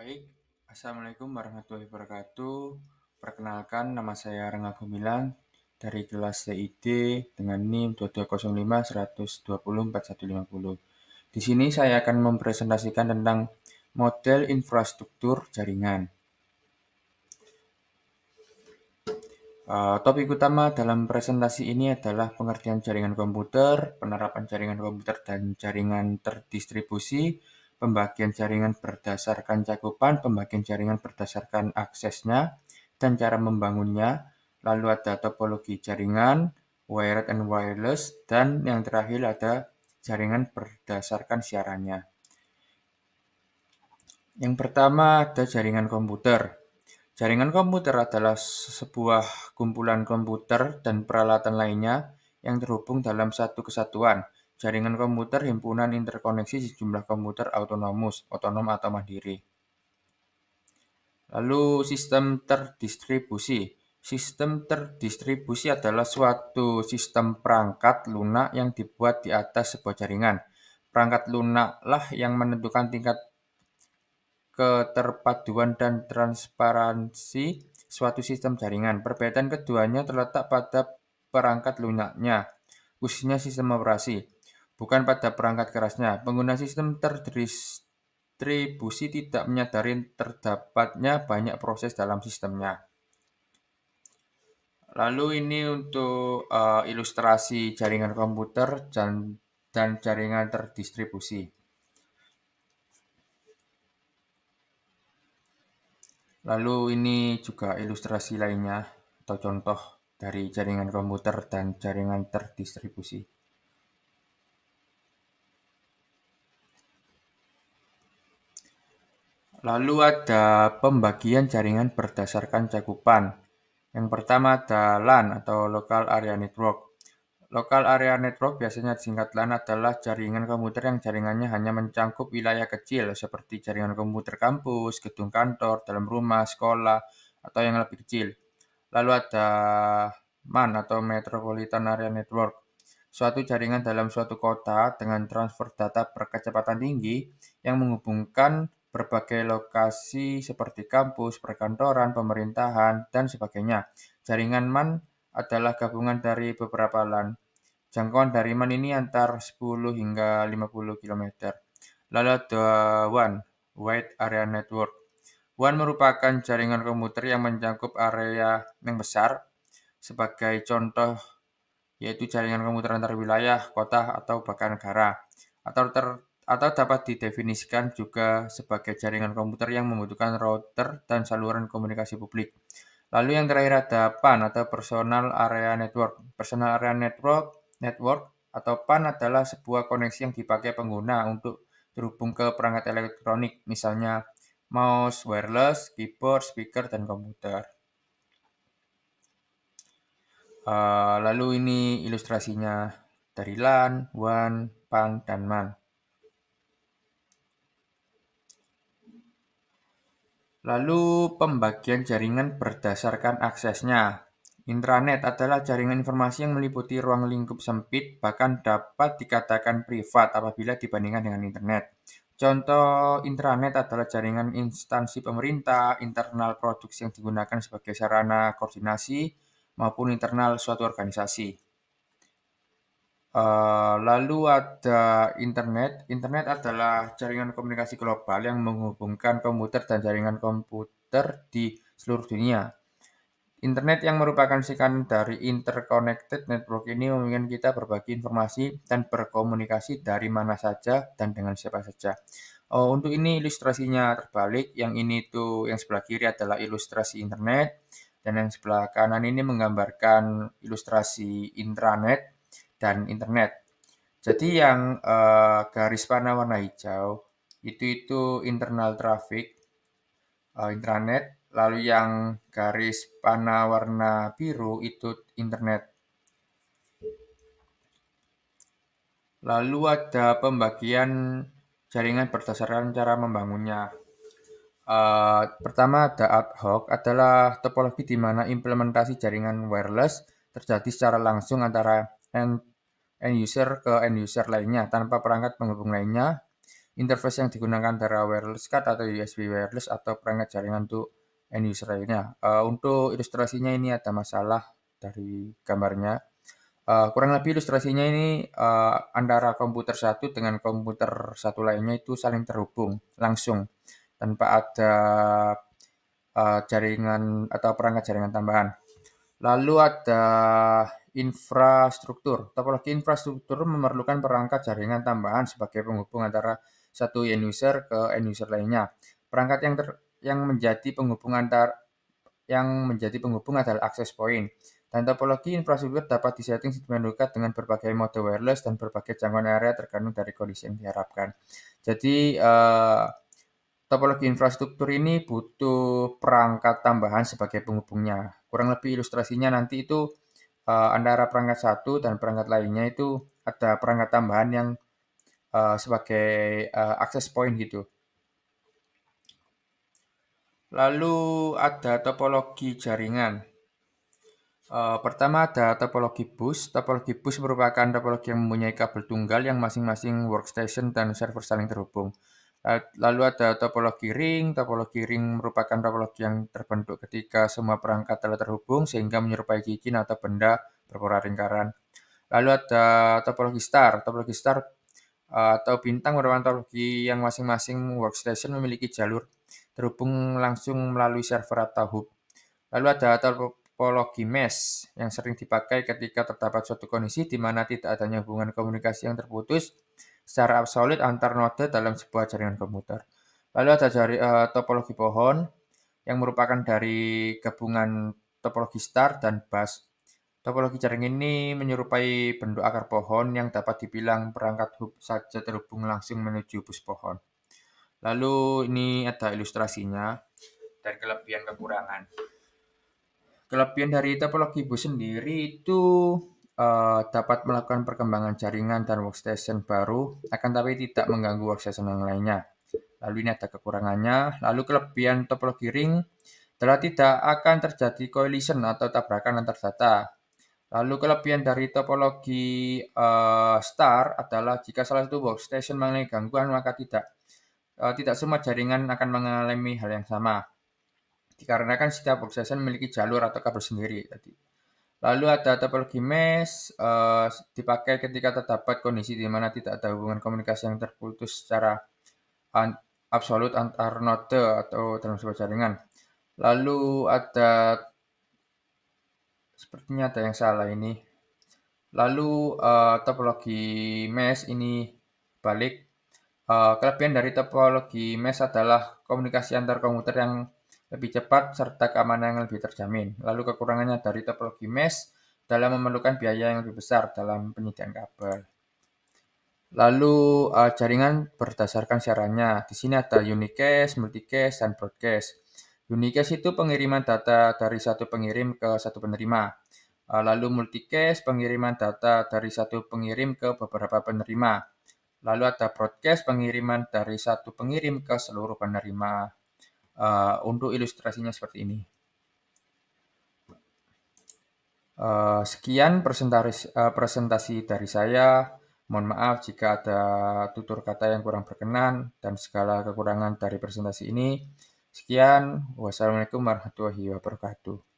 Baik, Assalamualaikum warahmatullahi wabarakatuh. Perkenalkan, nama saya Rangga Gumilang dari kelas TID dengan NIM 2205 120 4150. Di sini saya akan mempresentasikan tentang model infrastruktur jaringan. Topik utama dalam presentasi ini adalah pengertian jaringan komputer, penerapan jaringan komputer dan jaringan terdistribusi, pembagian jaringan berdasarkan cakupan, pembagian jaringan berdasarkan aksesnya, dan cara membangunnya. Lalu ada topologi jaringan, wired and wireless, dan yang terakhir ada jaringan berdasarkan siarannya. Yang pertama ada jaringan komputer. Jaringan komputer adalah sebuah kumpulan komputer dan peralatan lainnya yang terhubung dalam satu kesatuan. Jaringan komputer himpunan interkoneksi sejumlah komputer otonom atau mandiri. Lalu sistem terdistribusi. Sistem terdistribusi adalah suatu sistem perangkat lunak yang dibuat di atas sebuah jaringan. Perangkat lunak lah yang menentukan tingkat keterpaduan dan transparansi suatu sistem jaringan. Perbedaan keduanya terletak pada perangkat lunaknya, khususnya sistem operasi, bukan pada perangkat kerasnya. Pengguna sistem terdistribusi tidak menyadari terdapatnya banyak proses dalam sistemnya. Lalu ini untuk ilustrasi jaringan komputer dan jaringan terdistribusi. Lalu ini juga ilustrasi lainnya atau contoh dari jaringan komputer dan jaringan terdistribusi. Lalu ada pembagian jaringan berdasarkan cakupan. Yang pertama ada LAN atau Local Area Network. Local Area Network biasanya disingkat LAN adalah jaringan komputer yang jaringannya hanya mencakup wilayah kecil seperti jaringan komputer kampus, gedung kantor, dalam rumah, sekolah, atau yang lebih kecil. Lalu ada MAN atau Metropolitan Area Network, suatu jaringan dalam suatu kota dengan transfer data berkecepatan tinggi yang menghubungkan berbagai lokasi seperti kampus, perkantoran, pemerintahan, dan sebagainya. Jaringan MAN adalah gabungan dari beberapa LAN. Jangkauan dari MAN ini antar 10 hingga 50 km. Lalu ada WAN, Wide Area Network. WAN merupakan jaringan komputer yang mencakup area yang besar. Sebagai contoh, yaitu jaringan komputer antar wilayah, kota, atau bahkan negara. Atau dapat didefinisikan juga sebagai jaringan komputer yang membutuhkan router dan saluran komunikasi publik. Lalu yang terakhir ada PAN atau Personal Area Network. Personal Area Network atau PAN adalah sebuah koneksi yang dipakai pengguna untuk terhubung ke perangkat elektronik, misalnya mouse, wireless, keyboard, speaker, dan komputer. Lalu ini ilustrasinya dari LAN, WAN, PAN, dan MAN. Lalu pembagian jaringan berdasarkan aksesnya. Intranet adalah jaringan informasi yang meliputi ruang lingkup sempit, bahkan dapat dikatakan privat apabila dibandingkan dengan internet. Contoh intranet adalah jaringan instansi pemerintah, internal produksi yang digunakan sebagai sarana koordinasi, maupun internal suatu organisasi. Lalu ada internet. Internet adalah jaringan komunikasi global yang menghubungkan komputer dan jaringan komputer di seluruh dunia. Internet yang merupakan singkatan dari Interconnected Network ini memungkinkan kita berbagi informasi dan berkomunikasi dari mana saja dan dengan siapa saja. Untuk ini ilustrasinya terbalik. Yang ini tuh yang sebelah kiri adalah ilustrasi internet dan yang sebelah kanan ini menggambarkan ilustrasi intranet dan internet. Jadi yang garis panah warna hijau itu internal traffic intranet, lalu yang garis panah warna biru itu internet. Lalu ada pembagian jaringan berdasarkan cara membangunnya. Pertama ada ad hoc adalah topologi di mana implementasi jaringan wireless terjadi secara langsung antara end user ke end user lainnya tanpa perangkat penghubung lainnya. interface yang digunakan antara wireless card atau USB wireless atau perangkat jaringan untuk end user lainnya. Untuk ilustrasinya ini ada masalah dari gambarnya. Kurang lebih ilustrasinya ini antara komputer satu dengan komputer satu lainnya itu saling terhubung langsung tanpa ada jaringan atau perangkat jaringan tambahan. Lalu ada infrastruktur. Topologi infrastruktur memerlukan perangkat jaringan tambahan sebagai penghubung antara satu end user ke end user lainnya. Perangkat yang menjadi penghubung adalah access point. Dan topologi infrastruktur dapat disetting sedemikian rupa dengan berbagai mode wireless dan berbagai jangkauan area tergantung dari kondisi yang diharapkan. Jadi, topologi infrastruktur ini butuh perangkat tambahan sebagai penghubungnya. Kurang lebih ilustrasinya nanti itu antara perangkat satu dan perangkat lainnya itu ada perangkat tambahan yang sebagai access point gitu. Lalu ada topologi jaringan. Pertama ada topologi bus. Topologi bus merupakan topologi yang mempunyai kabel tunggal yang masing-masing workstation dan server saling terhubung. Lalu ada topologi ring. Topologi ring merupakan topologi yang terbentuk ketika semua perangkat telah terhubung sehingga menyerupai cincin atau benda berpola lingkaran. Lalu ada topologi star. Topologi star atau bintang merupakan topologi yang masing-masing workstation memiliki jalur terhubung langsung melalui server atau hub. Lalu ada topologi mesh yang sering dipakai ketika terdapat suatu kondisi di mana tidak adanya hubungan komunikasi yang terputus secara absolut antar node dalam sebuah jaringan komputer. Lalu ada topologi pohon yang merupakan dari gabungan topologi star dan bus. Topologi jaring ini menyerupai bentuk akar pohon yang dapat dibilang perangkat hub saja terhubung langsung menuju bus pohon. Lalu ini ada ilustrasinya dan kelebihan kekurangan. Kelebihan dari topologi bus sendiri itu dapat melakukan perkembangan jaringan dan workstation baru, akan tapi tidak mengganggu workstation yang lainnya. Lalu ini ada kekurangannya. Lalu kelebihan topologi ring adalah tidak akan terjadi collision atau tabrakan antar data. Lalu kelebihan dari topologi star adalah jika salah satu workstation mengalami gangguan maka tidak semua jaringan akan mengalami hal yang sama. Dikarenakan setiap workstation memiliki jalur atau kabel sendiri tadi. Lalu ada topologi mesh dipakai ketika terdapat kondisi di mana tidak ada hubungan komunikasi yang terputus secara absolut antar node atau dalam sebuah jaringan. Lalu ada sepertinya ada yang salah ini. Lalu topologi mesh ini balik. Kelebihan dari topologi mesh adalah komunikasi antar komputer yang lebih cepat serta keamanan yang lebih terjamin. Lalu kekurangannya dari topologi mesh dalam memerlukan biaya yang lebih besar dalam penyediaan kabel. Lalu jaringan berdasarkan siarannya. Di sini ada unicast, multicast, dan broadcast. Unicast itu pengiriman data dari satu pengirim ke satu penerima. Lalu multicast pengiriman data dari satu pengirim ke beberapa penerima. Lalu ada broadcast pengiriman dari satu pengirim ke seluruh penerima. Untuk ilustrasinya seperti ini. Sekian presentasi dari saya. Mohon maaf jika ada tutur kata yang kurang berkenan dan segala kekurangan dari presentasi ini. Sekian, wassalamualaikum warahmatullahi wabarakatuh.